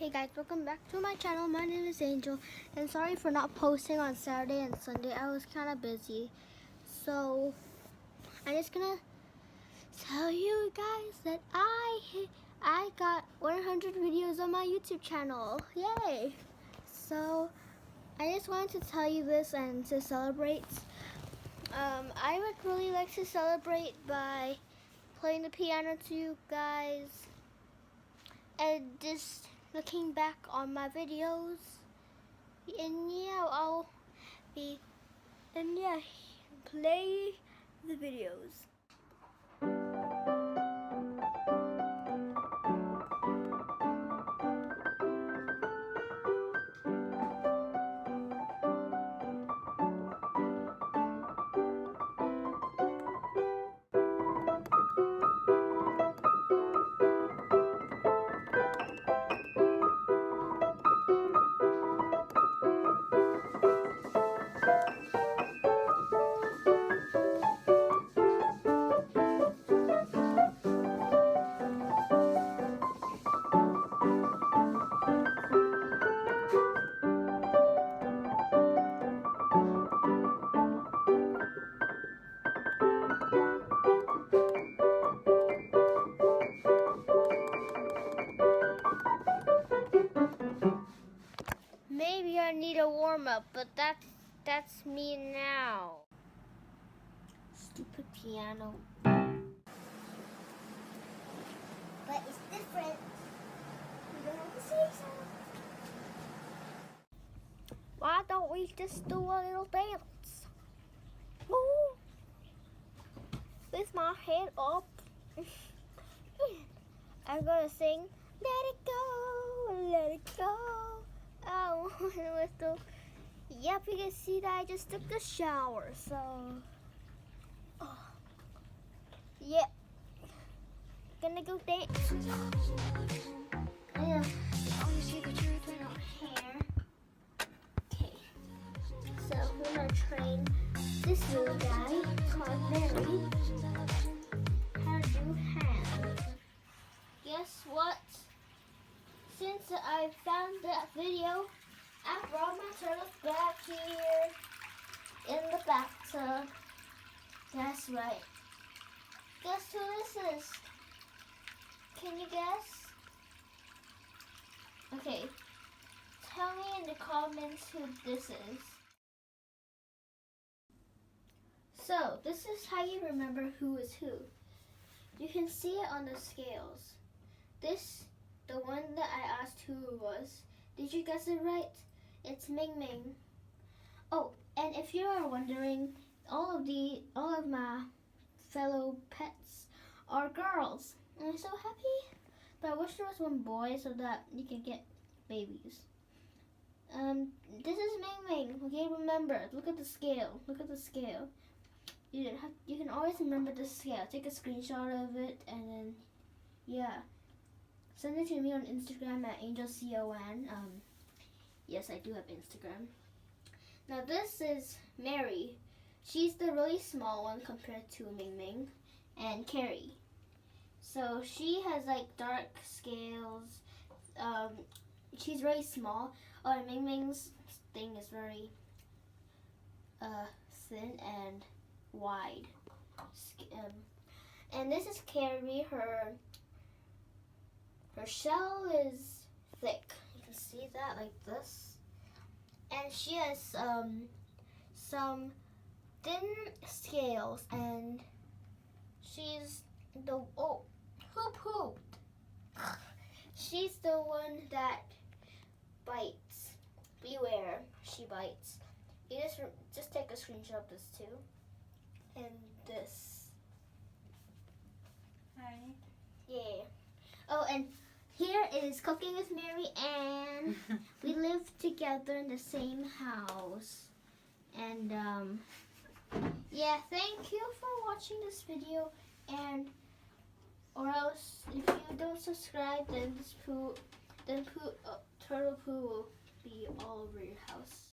Hey guys, welcome back to my channel. My name is Angel, and sorry for not posting on Saturday and Sunday. I was kind of busy. So, I'm just gonna tell you guys that I got 100 videos on my YouTube channel. Yay! So, I just wanted to tell you this and to celebrate. I would really like to celebrate by playing the piano to you guys and just looking back on my videos, and play the videos. Maybe I need a warm-up, but that's me now. Stupid piano. But it's different. You don't have to say so. Why don't we just do a little dance? Woo! With my head up. I'm gonna sing, let it go, let it go. Oh, yep, you can see that I just took a shower, so, yep, gonna go dance. Yeah, always see the truth in our hair. Okay, so we're gonna train this little guy called Mary how to do hands. Guess what? Since I found that video, I brought my turtles back here in the bathtub. That's right. Guess who this is? Can you guess? Okay, tell me in the comments who this is. So, this is how you remember who is who. You can see it on the scales. The one that I asked who it was. Did you guess it right? It's Ming Ming. Oh, and if you are wondering, all of my fellow pets are girls. And I'm so happy. But I wish there was one boy so that you could get babies. This is Ming Ming. Okay, remember, look at the scale. Look at the scale. You can always remember the scale. Take a screenshot of it and then, yeah. Send it to me on Instagram at AngelCon. Yes, I do have Instagram. Now this is Mary. She's the really small one compared to Ming Ming and Carrie. So she has like dark scales. She's really small. Oh, and Ming Ming's thing is very thin and wide. And this is Carrie. Her shell is thick. You can see that like this. And she has some thin scales, and she's the hoop. She's the one that bites. Beware, she bites. You just take a screenshot of this too. And this. Hi. Yeah. Oh, and here is Cooking with Mary Ann. We live together in the same house. And, yeah, thank you for watching this video. And, or else, if you don't subscribe, then turtle poo will be all over your house.